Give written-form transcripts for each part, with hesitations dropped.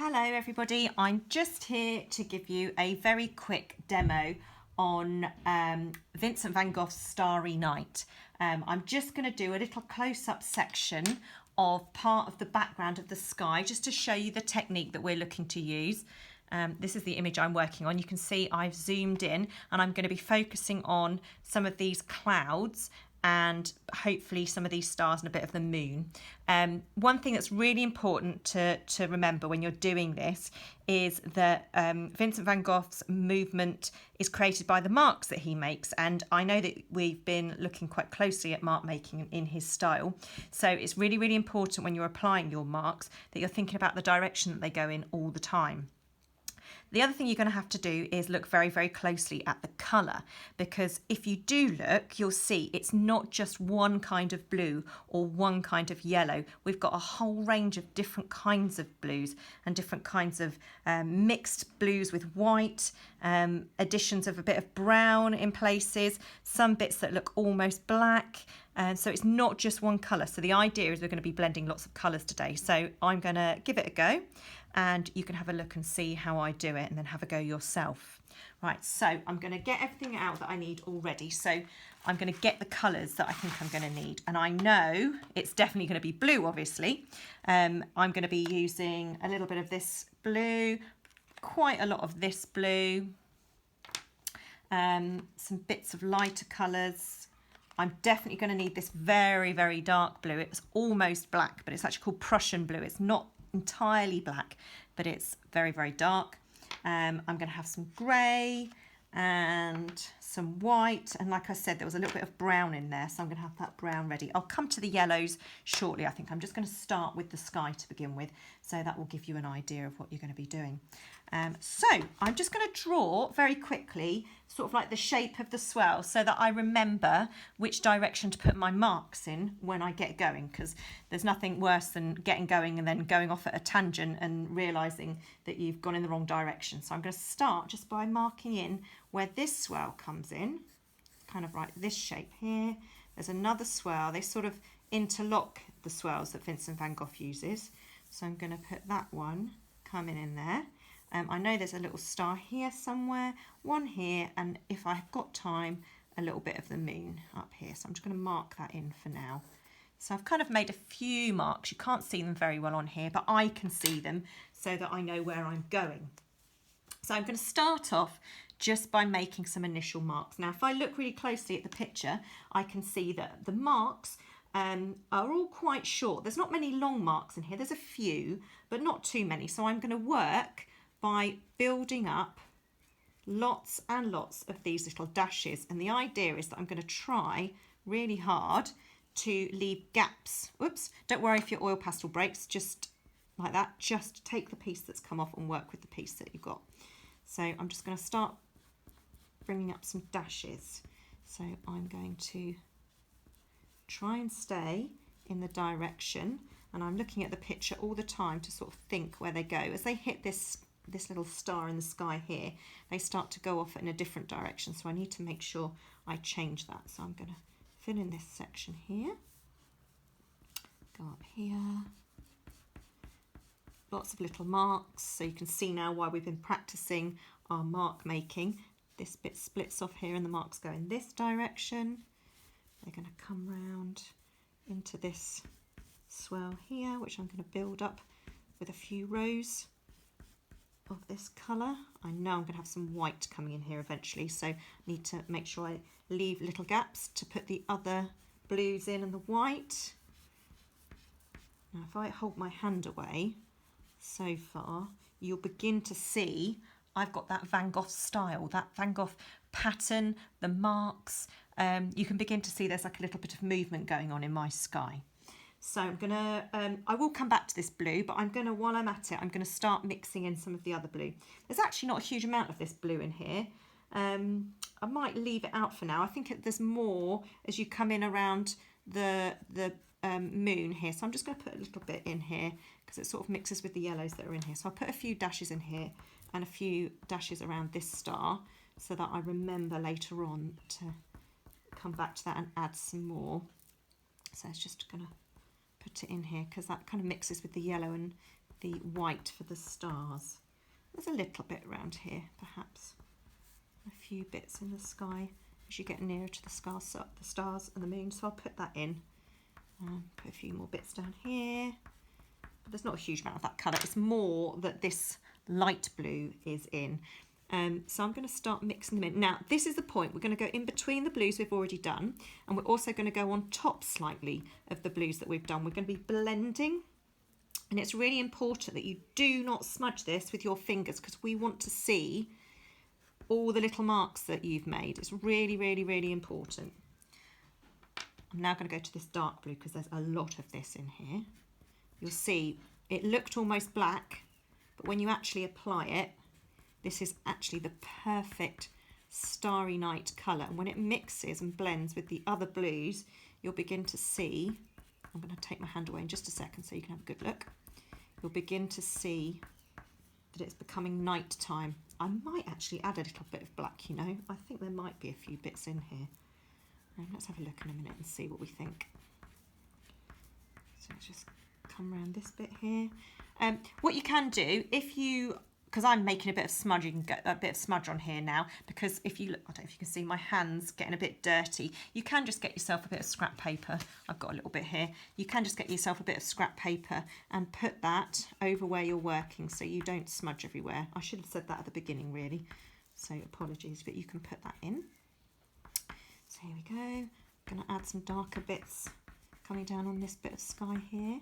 Hello everybody, I'm just here to give you a very quick demo on Vincent Van Gogh's Starry Night. I'm just going to do a little close-up section of part of the background of the sky just to show you the technique that we're looking to use. This is the image I'm working on. You can see I've zoomed in and I'm going to be focusing on some of these clouds and hopefully some of these stars and a bit of the moon. One thing that's really important to remember when you're doing this is that Vincent van Gogh's movement is created by the marks that he makes, and I know that we've been looking quite closely at mark making in his style, so it's really, really important when you're applying your marks that you're thinking about the direction that they go in all the time. The other thing you're going to have to do is look very, very closely at the colour, because if you do look, you'll see it's not just one kind of blue or one kind of yellow. We've got a whole range of different kinds of blues and different kinds of mixed blues with white, additions of a bit of brown in places, some bits that look almost black. So it's not just one colour. So the idea is we're going to be blending lots of colours today. So I'm going to give it a go and you can have a look and see how I do it and then have a go yourself. Right, so I'm going to get everything out that I need already. So I'm going to get the colours that I think I'm going to need. And I know it's definitely going to be blue, obviously. I'm going to be using a little bit of this blue, quite a lot of this blue, some bits of lighter colours. I'm definitely going to need this very, very dark blue. It's almost black, but it's actually called Prussian blue. It's not entirely black, but it's very, very dark. I'm going to have some grey and some white, and like I said, there was a little bit of brown in there, so I'm going to have that brown ready. I'll come to the yellows shortly. I think I'm just going to start with the sky to begin with, so that will give you an idea of what you're going to be doing. So I'm just going to draw very quickly sort of like the shape of the swirl so that I remember which direction to put my marks in when I get going, because there's nothing worse than getting going and then going off at a tangent and realising that you've gone in the wrong direction. So I'm going to start just by marking in where this swirl comes in, kind of like this shape here. There's another swirl. They sort of interlock the swirls that Vincent van Gogh uses. So I'm going to put that one coming in there. I know there's a little star here somewhere, one here, and if I've got time, a little bit of the moon up here. So I'm just going to mark that in for now. So I've kind of made a few marks. You can't see them very well on here, but I can see them so that I know where I'm going. So I'm going to start off just by making some initial marks. Now, if I look really closely at the picture, I can see that the marks are all quite short. There's not many long marks in here. There's a few, but not too many. So I'm going to work by building up lots and lots of these little dashes. And the idea is that I'm going to try really hard to leave gaps. Oops, don't worry if your oil pastel breaks, just like that. Just take the piece that's come off and work with the piece that you've got. So I'm just going to start bringing up some dashes. So I'm going to try and stay in the direction, and I'm looking at the picture all the time to sort of think where they go. As they hit this little star in the sky here, they start to go off in a different direction, so I need to make sure I change that. So I'm going to fill in this section here, go up here, lots of little marks, so you can see now why we've been practicing our mark making. This bit splits off here and the marks go in this direction. They're going to come round into this swirl here, which I'm going to build up with a few rows of this colour. I know I'm going to have some white coming in here eventually, so I need to make sure I leave little gaps to put the other blues in and the white. Now if I hold my hand away so far, you'll begin to see I've got that Van Gogh style, that Van Gogh pattern, the marks. You can begin to see there's like a little bit of movement going on in my sky. So I'm going to, I will come back to this blue, but I'm going to, while I'm at it, I'm going to start mixing in some of the other blue. There's actually not a huge amount of this blue in here. I might leave it out for now. I think there's more as you come in around the moon here. So I'm just going to put a little bit in here because it sort of mixes with the yellows that are in here. So I'll put a few dashes in here and a few dashes around this star so that I remember later on to come back to that and add some more. So it's just going to put it in here because that kind of mixes with the yellow and the white for the stars. There's a little bit around here, perhaps. A few bits in the sky as you get nearer to the stars and the moon. So I'll put that in. Put a few more bits down here. But there's not a huge amount of that colour. It's more that this light blue is in. So I'm going to start mixing them in. Now, this is the point. We're going to go in between the blues we've already done. And we're also going to go on top slightly of the blues that we've done. We're going to be blending. And it's really important that you do not smudge this with your fingers because we want to see all the little marks that you've made. It's really, really, really important. I'm now going to go to this dark blue because there's a lot of this in here. You'll see it looked almost black, but when you actually apply it, this is actually the perfect starry night colour. And when it mixes and blends with the other blues, you'll begin to see, I'm going to take my hand away in just a second so you can have a good look. You'll begin to see that it's becoming night time. I might actually add a little bit of black, you know. I think there might be a few bits in here. Let's have a look in a minute and see what we think. So let's just come around this bit here. What you can do, if you, because I'm making a bit of smudging, a bit of smudge on here now, because if you look, I don't know if you can see my hands getting a bit dirty, you can just get yourself a bit of scrap paper. I've got a little bit here. You can just get yourself a bit of scrap paper and put that over where you're working so you don't smudge everywhere. I should have said that at the beginning really, so apologies, but you can put that in. So here we go. I'm going to add some darker bits coming down on this bit of sky here.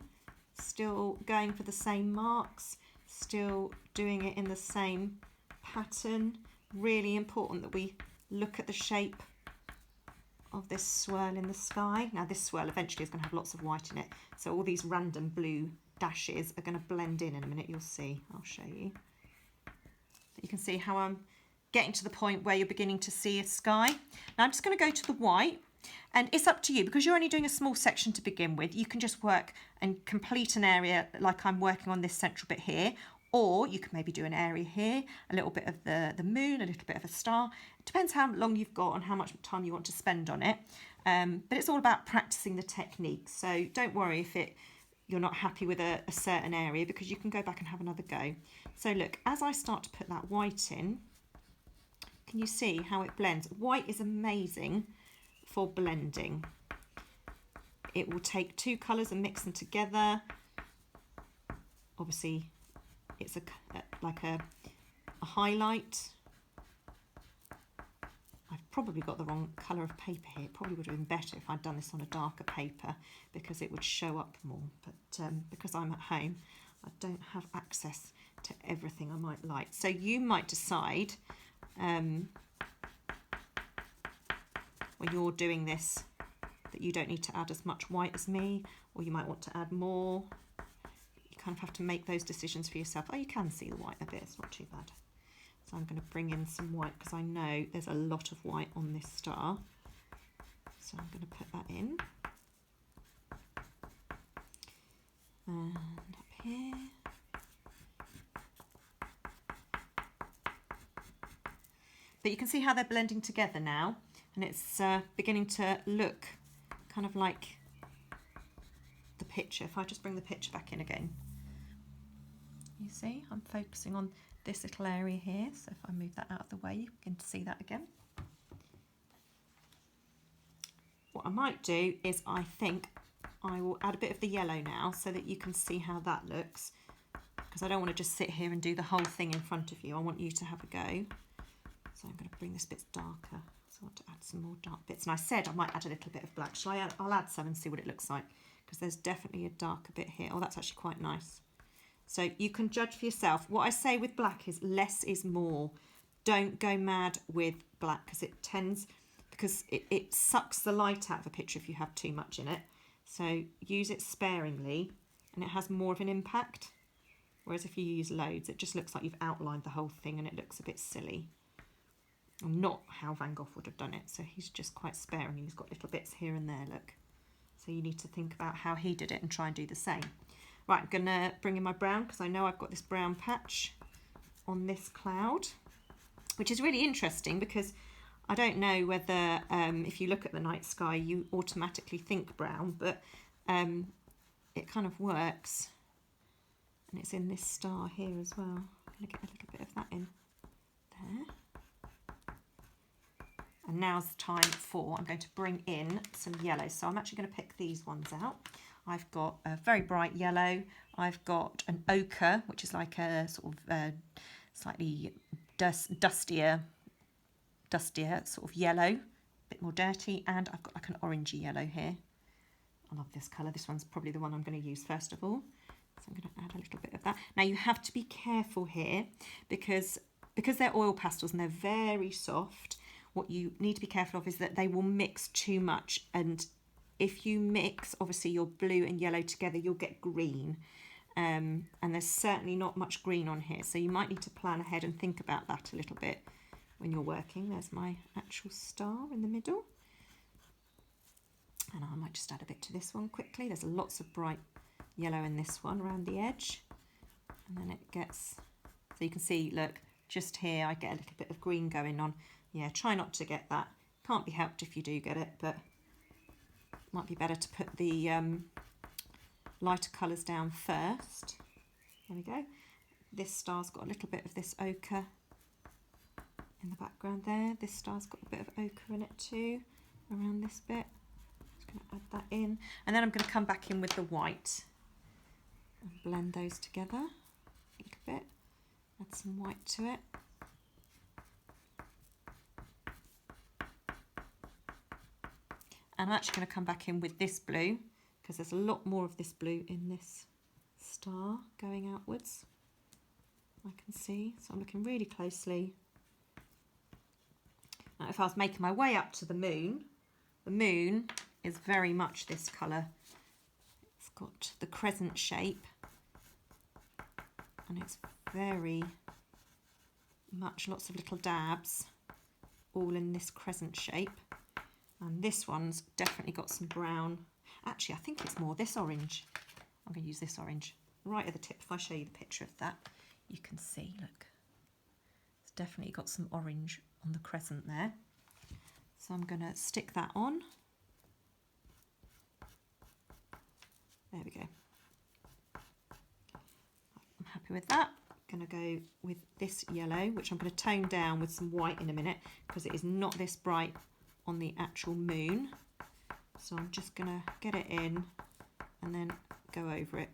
Still going for the same marks, still doing it in the same pattern. Really important that we look at the shape of this swirl in the sky. Now this swirl eventually is going to have lots of white in it, so all these random blue dashes are going to blend in a minute. You'll see. I'll show you. You can see how I'm getting to the point where you're beginning to see a sky. Now I'm just going to go to the white, and it's up to you because you're only doing a small section to begin with. You can just work and complete an area like I'm working on this central bit here, or you can maybe do an area here, a little bit of the moon, a little bit of a star. It depends how long you've got and how much time you want to spend on it. But it's all about practicing the technique. So don't worry if you're not happy with a certain area, because you can go back and have another go. So look, as I start to put that white in, can you see how it blends? White is amazing for blending. It will take two colours and mix them together. Obviously, it's like a highlight. I've probably got the wrong colour of paper here. It probably would have been better if I'd done this on a darker paper because it would show up more. But because I'm at home, I don't have access to everything I might like. So you might decide when you're doing this that you don't need to add as much white as me, or you might want to add more. You kind of have to make those decisions for yourself. Oh, you can see the white a bit, it's not too bad. So I'm going to bring in some white because I know there's a lot of white on this star. So I'm going to put that in. And up here. But you can see how they're blending together now, and it's beginning to look kind of like the picture. If I just bring the picture back in again, you see I'm focusing on this little area here, so if I move that out of the way you begin to see that again. What I might do is I think I will add a bit of the yellow now so that you can see how that looks, because I don't want to just sit here and do the whole thing in front of you. I want you to have a go. So I'm going to bring this bit darker. So I want to add some more dark bits. And I said I might add a little bit of black. Shall I add? I'll add some and see what it looks like, because there's definitely a darker bit here. Oh, that's actually quite nice. So you can judge for yourself. What I say with black is less is more. Don't go mad with black because it sucks the light out of a picture if you have too much in it. So use it sparingly and it has more of an impact. Whereas if you use loads, it just looks like you've outlined the whole thing and it looks a bit silly. Not how Van Gogh would have done it. So he's just quite sparing. He's got little bits here and there, look. So you need to think about how he did it and try and do the same. Right, I'm going to bring in my brown because I know I've got this brown patch on this cloud, which is really interesting because I don't know whether if you look at the night sky you automatically think brown, but it kind of works And it's in this star here as well. I'm going to get a little bit of that in there. And now's the time for, I'm going to bring in some yellow. So I'm actually going to pick these ones out. I've got a very bright yellow. I've got an ochre, which is like a sort of slightly dustier sort of yellow, a bit more dirty. And I've got like an orangey yellow here. I love this colour. This one's probably the one I'm going to use first of all. So I'm going to add a little bit of that. Now you have to be careful here because they're oil pastels and they're very soft. What you need to be careful of is that they will mix too much, and if you mix obviously your blue and yellow together, you'll get green, and there's certainly not much green on here, so you might need to plan ahead and think about that a little bit when you're working. There's my actual star in the middle, and I might just add a bit to this one quickly. There's lots of bright yellow in this one around the edge, and then it gets, so you can see, look, just here I get a little bit of green going on. Yeah, try not to get that. Can't be helped if you do get it, but it might be better to put the lighter colours down first. There we go. This star's got a little bit of this ochre in the background there. This star's got a bit of ochre in it too, around this bit. Just going to add that in. And then I'm going to come back in with the white and blend those together a little bit. Add some white to it. And I'm actually going to come back in with this blue because there's a lot more of this blue in this star going outwards, I can see. So I'm looking really closely. Now if I was making my way up to the moon is very much this colour. It's got the crescent shape and it's very much lots of little dabs all in this crescent shape. And this one's definitely got some brown. Actually, I think it's more this orange. I'm going to use this orange right at the tip. If I show you the picture of that, you can see, look. It's definitely got some orange on the crescent there. So I'm going to stick that on. There we go. I'm happy with that. I'm going to go with this yellow, which I'm going to tone down with some white in a minute because it is not this bright on the actual moon. So I'm just going to get it in and then go over it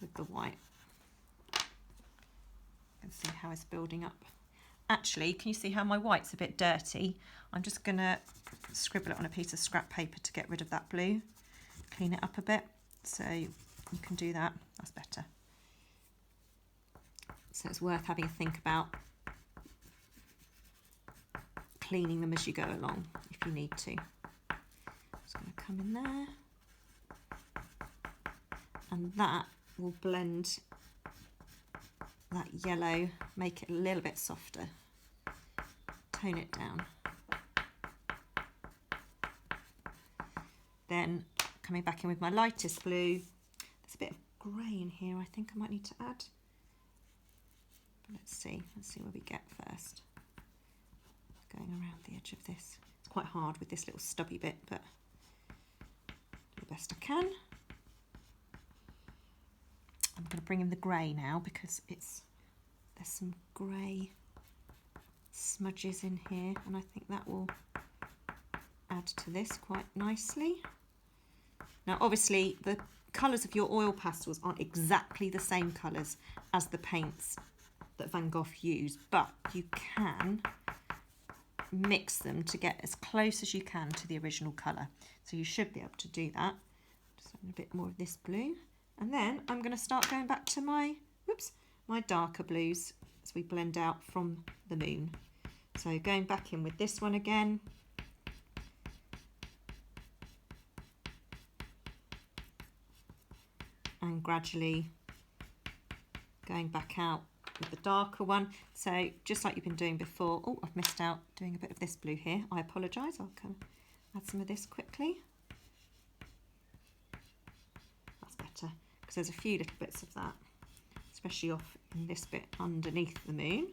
with the white and see how it's building up. Actually, can you see how my white's a bit dirty? I'm just going to scribble it on a piece of scrap paper to get rid of that blue, clean it up a bit. So you can do that, that's better. So it's worth having a think about cleaning them as you go along if you need to. Just going to come in there, and that will blend that yellow, make it a little bit softer, tone it down. Then coming back in with my lightest blue, there's a bit of grey in here I think I might need to add. But let's see where we get first. Going around the edge of this. It's quite hard with this little stubby bit, but do the best I can. I'm going to bring in the grey now because there's some grey smudges in here, and I think that will add to this quite nicely. Now obviously the colours of your oil pastels aren't exactly the same colours as the paints that Van Gogh used, but you can mix them to get as close as you can to the original colour. So you should be able to do that. Just add a bit more of this blue. And then I'm going to start going back to my darker blues as we blend out from the moon. So going back in with this one again. And gradually going back out with the darker one. So just like you've been doing before. Oh, I've missed out doing a bit of this blue here. I apologise. I'll come add some of this quickly. That's better because there's a few little bits of that, especially off in this bit underneath the moon.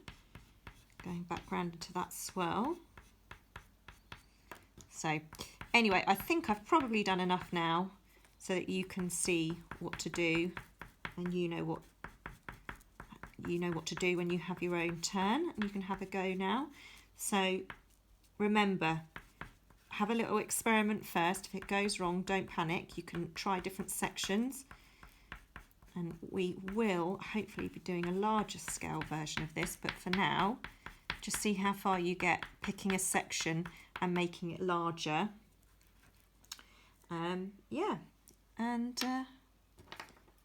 Going back round into that swirl. So anyway, I think I've probably done enough now. so that you can see what to do, and you know what to do when you have your own turn. And you can have a go now. So remember, have a little experiment first. If it goes wrong, don't panic. You can try different sections, and we will hopefully be doing a larger scale version of this, but for now just see how far you get picking a section and making it larger. Yeah, and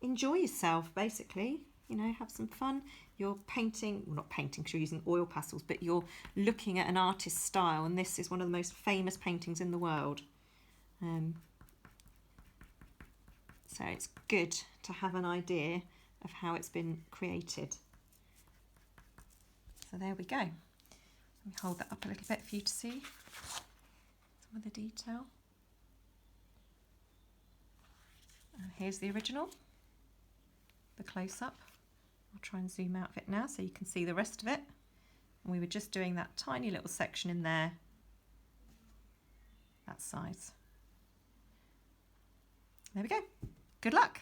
enjoy yourself, basically, you know, have some fun. You're painting, well, not painting because you're using oil pastels, but you're looking at an artist's style, and this is one of the most famous paintings in the world. So it's good to have an idea of how it's been created. So there we go. Let me hold that up a little bit for you to see some of the detail. And here's the original, the close-up. I'll try and zoom out of it now so you can see the rest of it. And we were just doing that tiny little section in there, that size. There we go. Good luck.